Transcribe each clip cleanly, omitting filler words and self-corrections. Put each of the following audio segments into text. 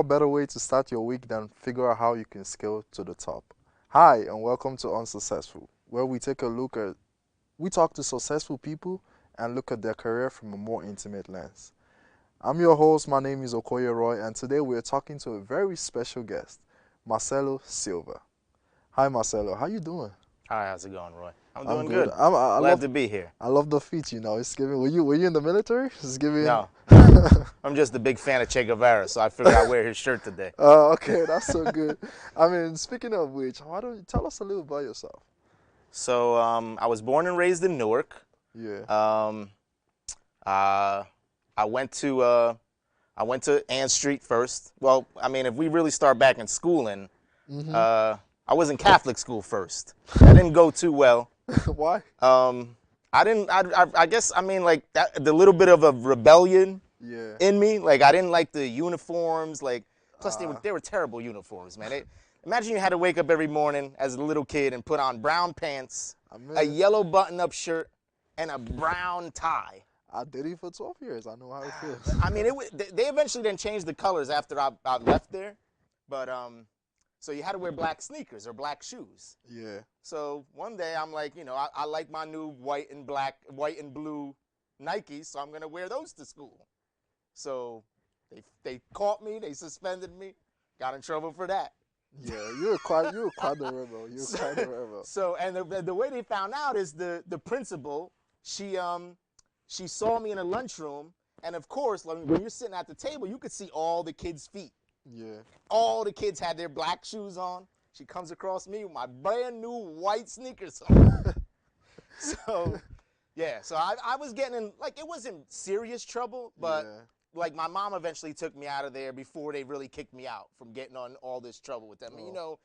better way to start your week than figure out how you can scale to the top? Hi, and welcome to Unsuccessful, where we talk to successful people and look at their career from a more intimate lens. I'm your host, my name is Okoye Roy, and today we're talking to a very special guest, Marcelo Silva. Hi, Marcelo, how you doing? Hi, how's it going, Roy? I'm I'm doing good. good. I Glad love to be here. I love the feat. It's giving. Were you in the military? It's giving. No, I'm just a big fan of Che Guevara, so I figured I'd wear his shirt today. Okay, that's so good. I mean, speaking of which, why don't you tell us a little about yourself? So I was born and raised in Newark. Yeah. Um, uh, I went to Ann Street first. Well, I mean, if we really start back in schooling, I was in Catholic school first. That didn't go too well. Why? I didn't. I guess I mean like that. The little bit of a rebellion Yeah. in me. Like I didn't like the uniforms. Like plus they were terrible uniforms, man. Imagine you had to wake up every morning as a little kid and put on brown pants, a yellow button-up shirt, and a brown tie. I did it for 12 years. I know how it feels. I mean, they eventually then changed the colors after I left there, but so you had to wear black sneakers or black shoes. Yeah. So one day I'm like, I like my new white and blue Nikes, so I'm gonna wear those to school. So they caught me, they suspended me, got in trouble for that. Yeah, you were quite the rebel. You were quite the rebel. So and the way they found out is the principal, she saw me in a lunchroom, and of course when you're sitting at the table, you could see all the kids' feet. Yeah. All the kids had their black shoes on. She comes across me with my brand new white sneakers on. So, yeah. So I was getting in, like, it wasn't serious trouble, but, like, my mom eventually took me out of there before they really kicked me out from getting on all this trouble with them. Oh. And,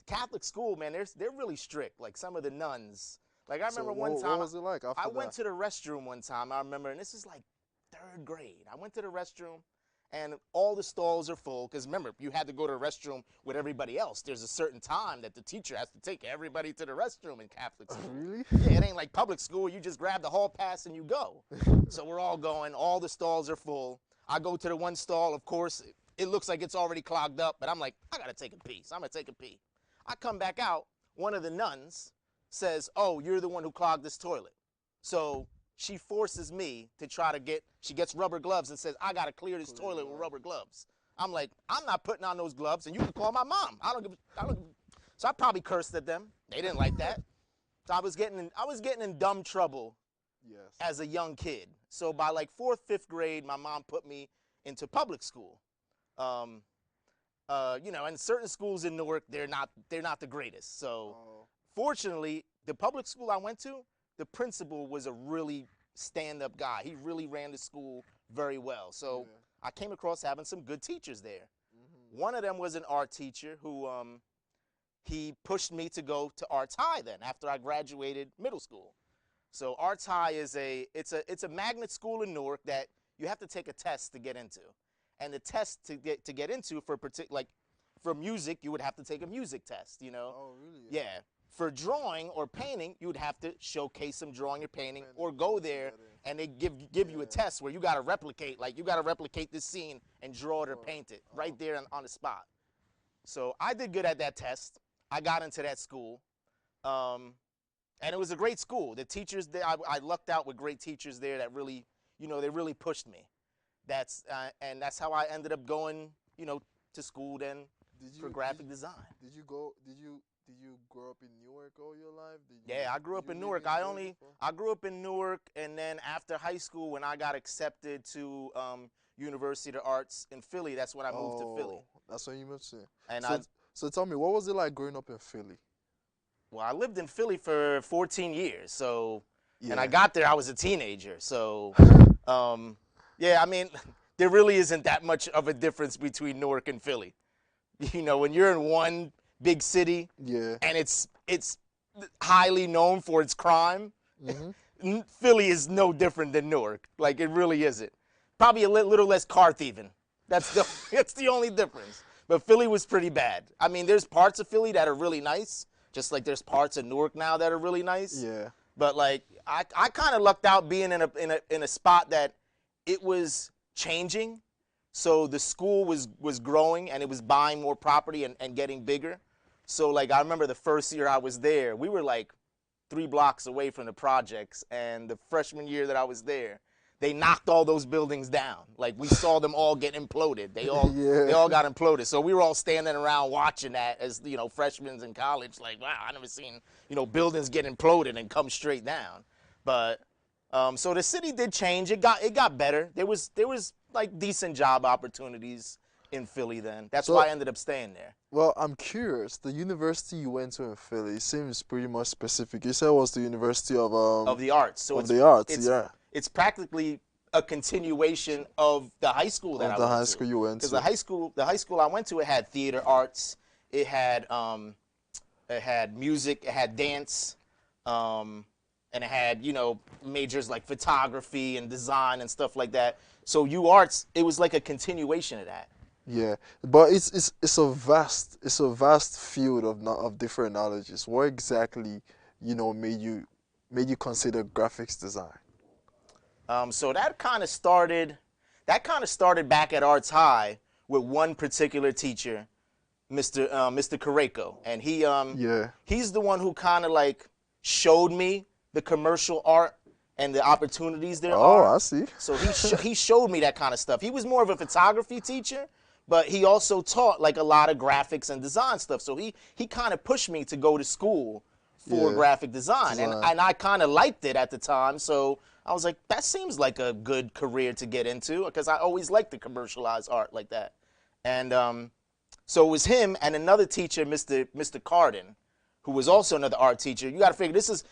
Catholic school, man, they're really strict. Like, some of the nuns. Like, I remember one time. What was it like after I that? went to the restroom one time, I remember, and this is like 3rd grade. I went to the restroom. And all the stalls are full, because remember, you had to go to the restroom with everybody else. There's a certain time that the teacher has to take everybody to the restroom in Catholic school. Really? Yeah, it ain't like public school. You just grab the hall pass and you go. So we're all going. All the stalls are full. I go to the one stall. Of course, it looks like it's already clogged up, but I'm like, I got to take a pee. So I'm going to take a pee. I come back out. One of the nuns says, oh, you're the one who clogged this toilet. So she forces me to she gets rubber gloves and says, I got to clear this toilet with rubber gloves. I'm like, I'm not putting on those gloves, and you can call my mom. So I probably cursed at them. They didn't like that. So I was getting in dumb trouble as a young kid. So by like 4th, 5th grade, my mom put me into public school. And certain schools in Newark, they're not the greatest. So fortunately, the public school I went to, the principal was a really stand-up guy. He really ran the school very well. So I came across having some good teachers there. One of them was an art teacher who he pushed me to go to Arts High then after I graduated middle school. So Arts High is it's a magnet school in Newark that you have to take a test to get into. And the test to get into for music, you would have to take a music test, Oh, really? Yeah. For drawing or painting, you would have to showcase some drawing or painting or go there and they give you a test where you got to replicate this scene and draw it or paint it right there on the spot. So I did good at that test. I got into that school. And it was a great school. The teachers there, I lucked out with great teachers there that really, they really pushed me. And that's how I ended up going, to school then for graphic design. Did you grow up in Newark all your life? I grew up in Newark. I grew up in Newark, and then after high school, when I got accepted to University of Arts in Philly, that's when I moved to Philly. That's when you moved to. And so tell me, what was it like growing up in Philly? Well, I lived in Philly for 14 years, so and I got there, I was a teenager, so I mean, there really isn't that much of a difference between Newark and Philly. When you're in one big city, and it's highly known for its crime. Philly is no different than Newark. Like it really isn't. Probably a little less car thieving. That's the only difference. But Philly was pretty bad. I mean, there's parts of Philly that are really nice, just like there's parts of Newark now that are really nice. Yeah. But like I kind of lucked out being in a spot that it was changing. So the school was growing and it was buying more property and getting bigger. So like I remember the first year I was there, we were like 3 blocks away from the projects, and the freshman year that I was there, they knocked all those buildings down. Like we saw them all get imploded. They Yeah. all got imploded. So we were all standing around watching that as freshmen in college. Like wow, I never seen buildings get imploded and come straight down. But so the city did change. It got better. There was like decent job opportunities in Philly then. That's So, why I ended up staying there. well, I'm curious. The university you went to in Philly seems pretty much specific. You said it was the University Of the arts. So of the arts, it's yeah, it's practically a continuation of the high school that of I the went high to. school you went Because to. the high school I went to, it had theater arts, it had music, it had dance, and it had majors like photography and design and stuff like that. So U Arts, it was like a continuation of that. Yeah, but it's a vast field of of different knowledges. What exactly, made you consider graphics design? So that kind of started back at Arts High with one particular teacher, Mr. Kareko, and Yeah. he's the one who kind of like showed me the commercial art and the opportunities there Oh, are. I see. So he showed me that kind of stuff. He was more of a photography teacher, but he also taught like a lot of graphics and design stuff. So he kind of pushed me to go to school for Yeah. graphic design, and Design. I kind of liked it at the time. So I was like, that seems like a good career to get into because I always liked the commercialized art like that. And so it was him and another teacher, Mr. Carden, who was also another art teacher. You got to figure this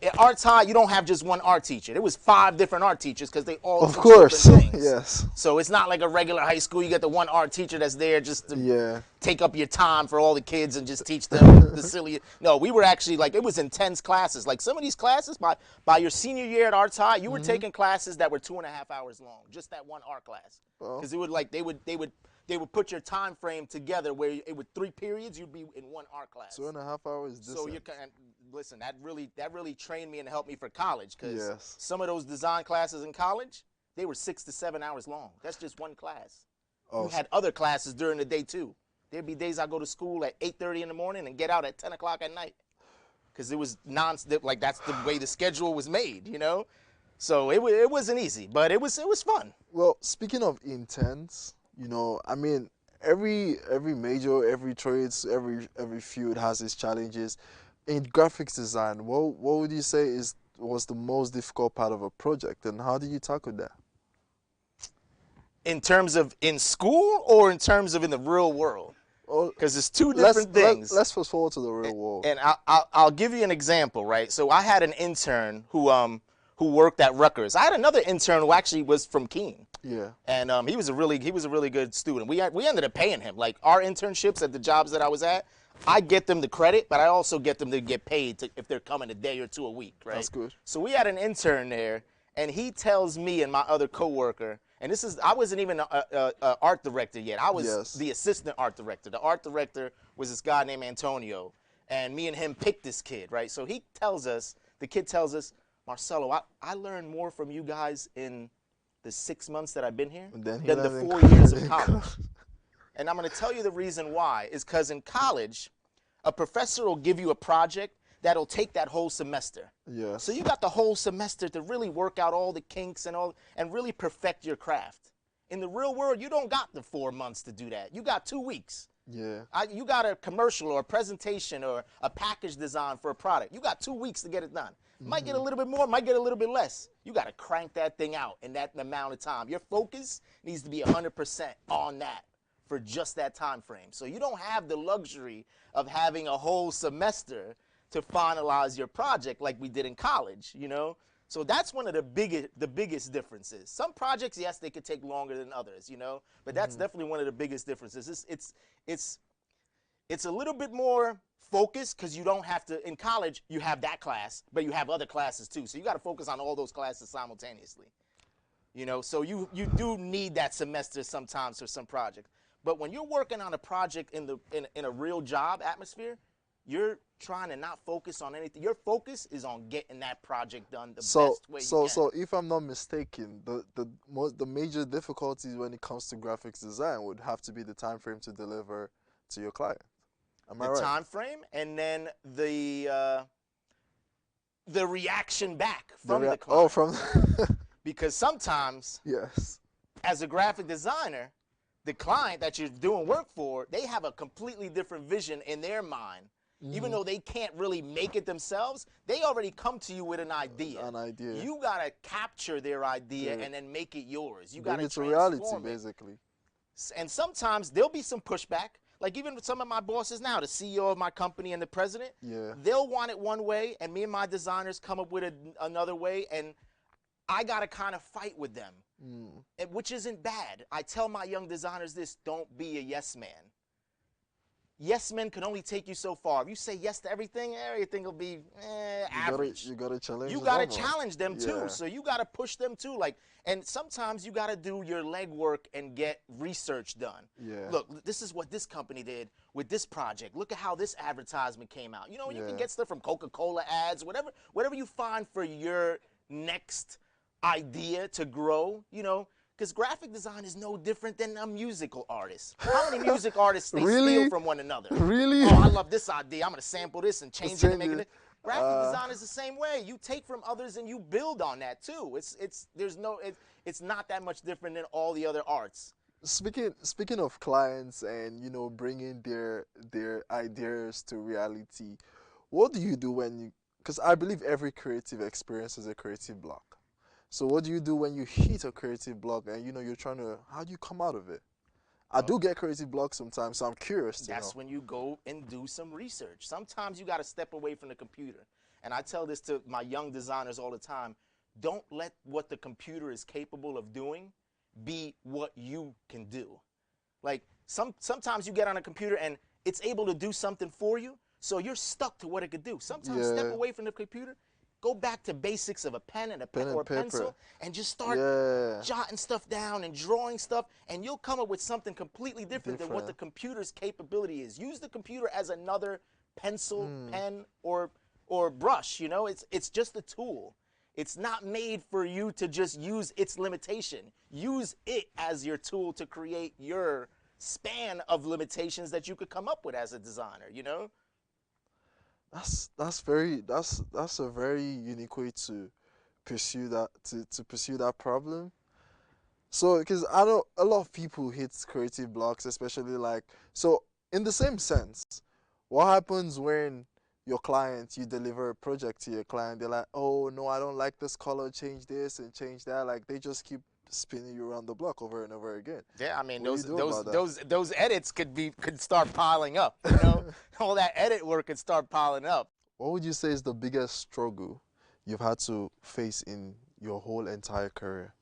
at Arts High. You don't have just one art teacher. There was 5 different art teachers because they all Of teach course. different things. Yes. So it's not like a regular high school. You get the one art teacher that's there just to Yeah. take up your time for all the kids and just teach them the silly. No, we were actually like it was intense classes. Like some of these classes by your senior year at Arts High, you were taking classes that were 2.5 hours long. Just that one art class, Well, because it would like they would put your time frame together where it would 3 periods. You'd be in one art class. 2.5 hours. So you can listen. That really trained me and helped me for college because Yes. some of those design classes in college they were 6 to 7 hours long. That's just one class. Oh, You had other classes during the day too. There'd be days I go to school at 8:30 in the morning and get out at 10 o'clock at night, because it was like that's the way the schedule was made. So it wasn't easy, but it was fun. well, speaking of intense, I mean, every major, every trades, every field has its challenges. In graphics design, what would you say was the most difficult part of a project, and how did you tackle that? In terms of in school or in terms of in the real world, Oh, because it's two different things. let's fast forward to the real world. And I'll give you an example, right? So I had an intern who worked at Rutgers. I had another intern who actually was from Keene. Yeah. And he was a really good student. We ended up paying him. Like our internships at the jobs that I was at, I get them the credit, but I also get them to get paid if they're coming a day or two a week, right? That's good. So we had an intern there, and he tells me and my other coworker, and I wasn't even a art director yet. I was Yes. the assistant art director. The art director was this guy named Antonio, and me and him picked this kid, right? So the kid tells us, Marcelo, I learned more from you guys in the 6 months that I've been here And then he than the learned 4 years of college. And I'm going to tell you the reason why is because in college, a professor will give you a project that'll take that whole semester. Yes. So you got the whole semester to really work out all the kinks and really perfect your craft. In the real world, you don't got the 4 months to do that. You got 2 weeks. Yeah. You got a commercial or a presentation or a package design for a product. You got 2 weeks to get it done. Might get a little bit more, might get a little bit less. You got to crank that thing out in that amount of time. Your focus needs to be 100% on that for just that time frame. So you don't have the luxury of having a whole semester to finalize your project like we did in college. So that's one of the biggest differences. Some projects, yes, they could take longer than others, but that's definitely one of the biggest differences. It's a little bit more focused because you don't have to. In college, you have that class, but you have other classes too. So you got to focus on all those classes simultaneously. So you do need that semester sometimes for some projects. But when you're working on a project in a real job atmosphere, you're trying to not focus on anything. Your focus is on getting that project done the So best way you so can. so if I'm not mistaken, the major difficulties when it comes to graphics design would have to be the time frame to deliver to your client. Am I The right? time frame, and then the reaction back from the Oh, client. from Because sometimes, yes. as a graphic designer, the client that you're doing work for, they have a completely different vision in their mind. Even though they can't really make it themselves, they already come to you with an idea. An idea. You gotta capture their idea Yeah. and then make it yours. You Bring gotta it to reality, transform it. basically. And sometimes there'll be some pushback. Like even with some of my bosses now, the CEO of my company and the president, Yeah. they'll want it one way, and me and my designers come up with another way, and I gotta kind of fight with them, which isn't bad. I tell my young designers this: don't be a yes man. Yes men can only take you so far. If you say yes to everything, everything will be average. You gotta challenge. You them gotta more. challenge them too. Yeah. So you gotta push them too. Like, and sometimes you gotta do your legwork and get research done. Yeah. Look, this is what this company did with this project. Look at how this advertisement came out. You know, you can Yeah. get stuff from Coca-Cola ads, whatever you find for your next idea to grow. You know, because graphic design is no different than a musical artist. How many music artists they Really? steal from one another? Really? Oh, I love this idea. I'm gonna sample this and change it and make change it. it. Graphic design is the same way. You take from others and you build on that too. It's not that much different than all the other arts. Speaking of clients and bringing their ideas to reality, what do you do when you? Because I believe every creative experience is a creative block. So what do you do when you hit a creative block and you're trying to? How do you come out of it? I do get creative blocks sometimes, so I'm curious to know. That's when you go and do some research. Sometimes you got to step away from the computer. And I tell this to my young designers all the time. Don't let what the computer is capable of doing be what you can do. Like sometimes you get on a computer and it's able to do something for you, so you're stuck to what it could do. Sometimes step Yeah. away from the computer, go back to basics of a pen and or a paper. pencil, and just start Yeah. jotting stuff down and drawing stuff, and you'll come up with something completely different than what the computer's capability is. Use the computer as another pencil, pen, or brush. You know, it's just a tool. It's not made for you to just use its limitation. Use it as your tool to create your span of limitations that you could come up with as a designer, you know? That's a very unique way to pursue to pursue that problem. So, because I know a lot of people hit creative blocks, especially so in the same sense, what happens when you deliver a project to your client, they're like, oh no, I don't like this color, change this and change that. Like they just keep spinning you around the block over and over again. Yeah, I mean What do you do about that? those edits could start piling up, you know? All that edit work could start piling up. What would you say is the biggest struggle you've had to face in your whole entire career?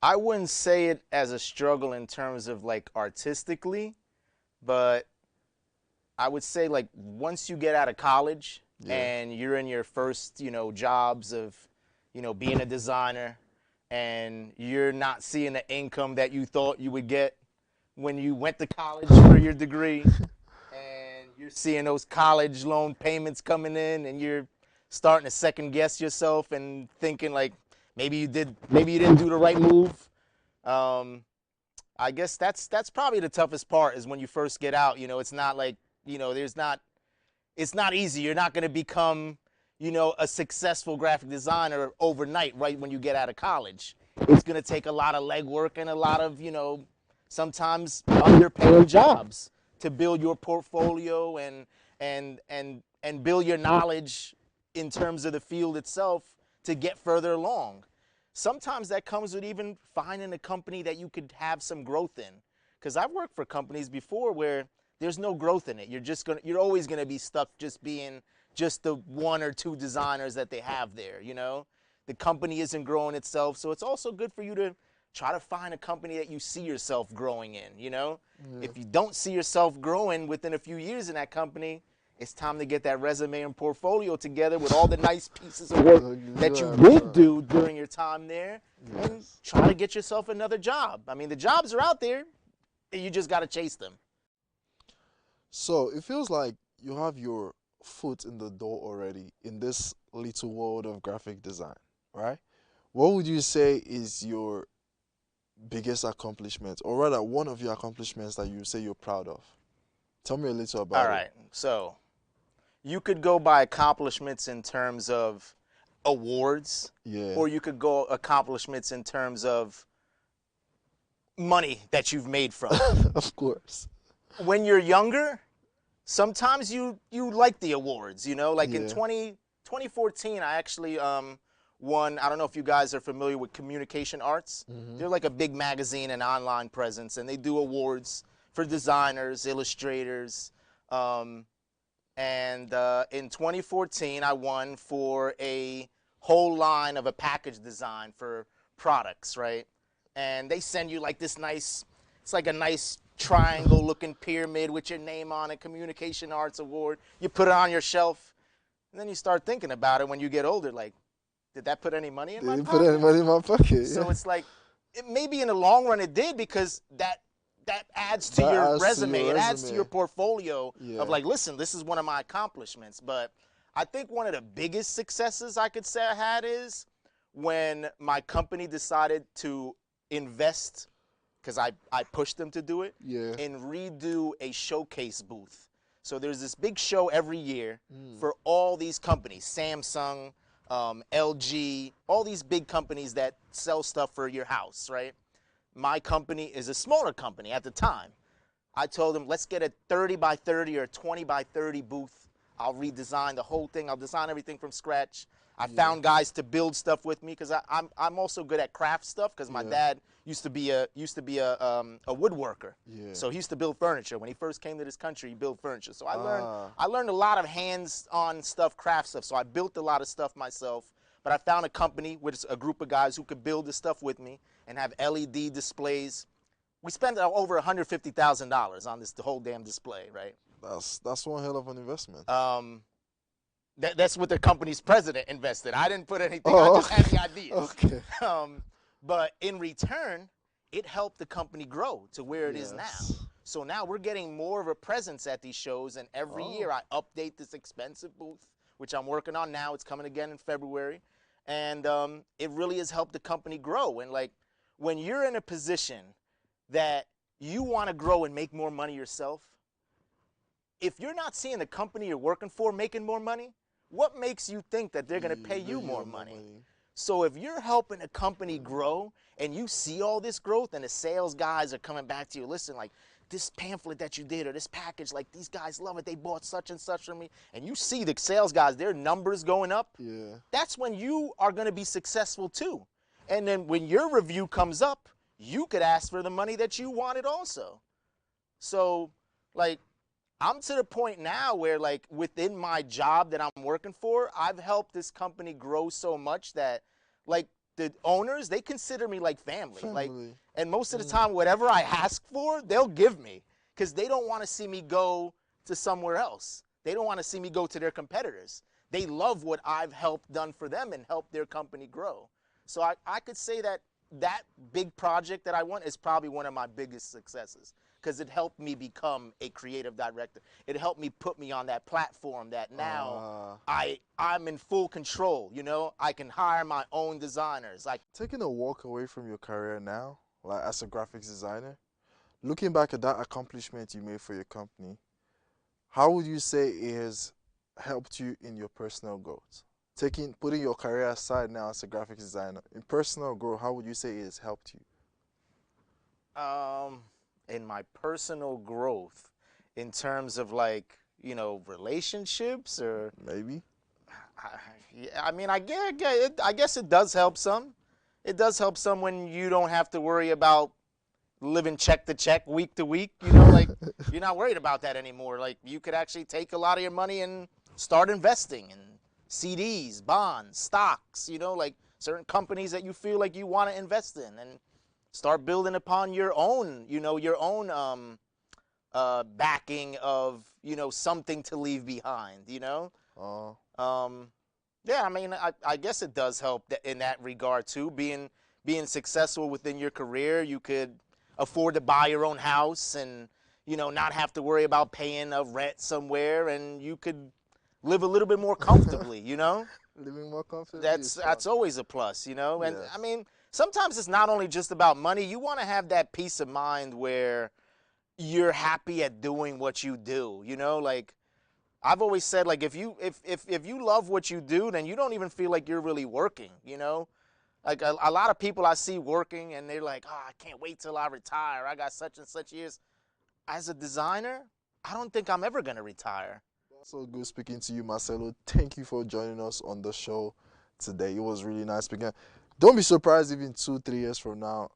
I wouldn't say it as a struggle in terms of like artistically, but I would say like once you get out of college and you're in your first, jobs of, being a designer, and you're not seeing the income that you thought you would get when you went to college for your degree, and you're seeing those college loan payments coming in, and you're starting to second guess yourself and thinking like maybe you didn't do the right move. I guess that's probably the toughest part is when you first get out. It's not like, it's not easy. You're not going to become, a successful graphic designer overnight right when you get out of college. It's going to take a lot of legwork and a lot of, sometimes underpaid jobs to build your portfolio and build your knowledge in terms of the field itself to get further along. Sometimes that comes with even finding a company that you could have some growth in. Because I've worked for companies before where there's no growth in it. You're always gonna be stuck just being just the one or two designers that they have there, The company isn't growing itself, so it's also good for you to try to find a company that you see yourself growing in, If you don't see yourself growing within a few years in that company, it's time to get that resume and portfolio together with all the nice pieces of work that you did do during your time there, and try to get yourself another job. I mean, the jobs are out there, and you just got to chase them. So it feels like you have your foot in the door already in this little world of graphic design, right? What would you say is your biggest accomplishment, or rather, one of your accomplishments that you say you're proud of? Tell me a little All about it. right. So you could go by accomplishments in terms of awards, Yeah, or you could go accomplishments in terms of money that you've made from it. of course. When you're younger, sometimes you like the awards, you know, like in Yeah. 2014, I actually won. I don't know if you guys are familiar with Communication Arts. Hmm. They're like a big magazine and online presence, and they do awards for designers, illustrators. Um, and in 2014, I won for a whole line of a package design for products, right? And they send you like this nice, it's like a nice triangle looking pyramid with your name on it, Communication Arts Award. You put it on your shelf, and then you start thinking about it when you get older, like, did that put any money in Did my you put any pocket? money in my pocket? So Yeah. it's like, it maybe in the long run it did, because that adds to That your adds to resume. your It adds to your resume. portfolio of Yeah. like, listen, this is one of my accomplishments. But I think one of the biggest successes I could say I had is when my company decided to invest, because I pushed them to do it, Yeah. and redo a showcase booth. So there's this big show every year Mm. for all these companies, Samsung, LG, all these big companies that sell stuff for your house, right? My company is a smaller company at the time. I told them, let's get a 30 by 30 or 20 by 30 booth. I'll redesign the whole thing. I'll design everything from scratch. I Yeah. found guys to build stuff with me, because I'm also good at craft stuff, because my Yeah. dad used to be a woodworker. Yeah. So he used to build furniture. When he first came to this country, he built furniture. So Ah. I learned a lot of hands-on stuff, craft stuff. So I built a lot of stuff myself. But I found a company with a group of guys who could build the stuff with me and have LED displays. We spent over $150,000 on this the whole damn display, right? That's one hell of an investment. Um, that's what the company's president invested. I didn't put anything. I Oh, just had the ideas. okay. Um, but in return, it helped the company grow to where it is now. Yes. So now we're getting more of a presence at these shows, and every Oh. year I update this expensive booth, which I'm working on now. It's coming again in February, and it really has helped the company grow. And like, when you're in a position that you want to grow and make more money yourself, if you're not seeing the company you're working for making more money, what makes you think that they're going to pay you more money? So if you're helping a company grow and you see all this growth and the sales guys are coming back to you, listen, like, this pamphlet that you did or this package, like, these guys love it. They bought such and such from me. And you see the sales guys, their numbers going up. Yeah. That's when you are going to be successful too. And then when your review comes up, you could ask for the money that you wanted also. So, like, I'm to the point now where, like, within my job that I'm working for, I've helped this company grow so much that, like, the owners, they consider me like family. Like, Family. and most of the time, whatever I ask for, they'll give me, because they don't want to see me go to somewhere else. They don't want to see me go to their competitors. They love what I've helped done for them and helped their company grow. So I could say that that big project that I won is probably one of my biggest successes, because it helped me become a creative director. It helped me put me on that platform that now I'm in full control. You know, I can hire my own designers. Like, Taking a walk away from your career now, like as a graphics designer, looking back at that accomplishment you made for your company, how would you say it has helped you in your personal growth? Putting your career aside now as a graphics designer, in personal growth, how would you say it has helped you? in my personal growth, in terms of, like, you know, relationships, or Maybe. I, yeah, I mean, I guess it does help some. It does help some when you don't have to worry about living check to check, week to week. You know, like, you're not worried about that anymore. Like, you could actually take a lot of your money and start investing in CDs, bonds, stocks. You know, like certain companies that you feel like you want to invest in, and start building upon your own, you know, your own backing of, you know, something to leave behind. You know. Oh, Um, yeah, I mean, I guess it does help in that regard too. Being successful within your career, you could afford to buy your own house, and not have to worry about paying a rent somewhere, and you could live a little bit more comfortably. Living more comfortably That's is fun. that's always a plus. And I Yes. mean, sometimes it's not only just about money. You want to have that peace of mind where you're happy at doing what you do. Like I've always said, like if you love what you do, then you don't even feel like you're really working. Like a lot of people I see working and they're like, oh, I can't wait till I retire. I got such and such years. As a designer, I don't think I'm ever gonna retire. So good speaking to you, Marcelo. Thank you for joining us on the show today. It was really nice speaking. Don't be surprised if in 2, 3 years from now,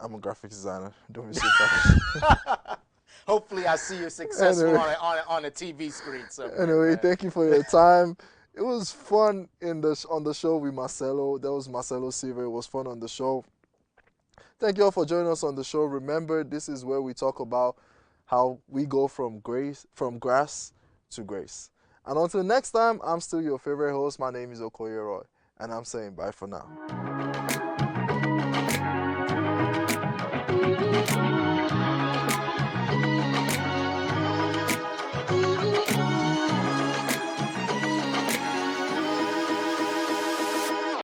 I'm a graphic designer. Don't be surprised. Hopefully, I see you successful Anyway. on a TV screen somewhere. Anyway, Man. thank you for your time. It was fun on the show with Marcelo. That was Marcelo Silva. It was fun on the show. Thank you all for joining us on the show. Remember, this is where we talk about how we go from grass to grace. And until next time, I'm still your favorite host. My name is Okoye Roy, and I'm saying bye for now.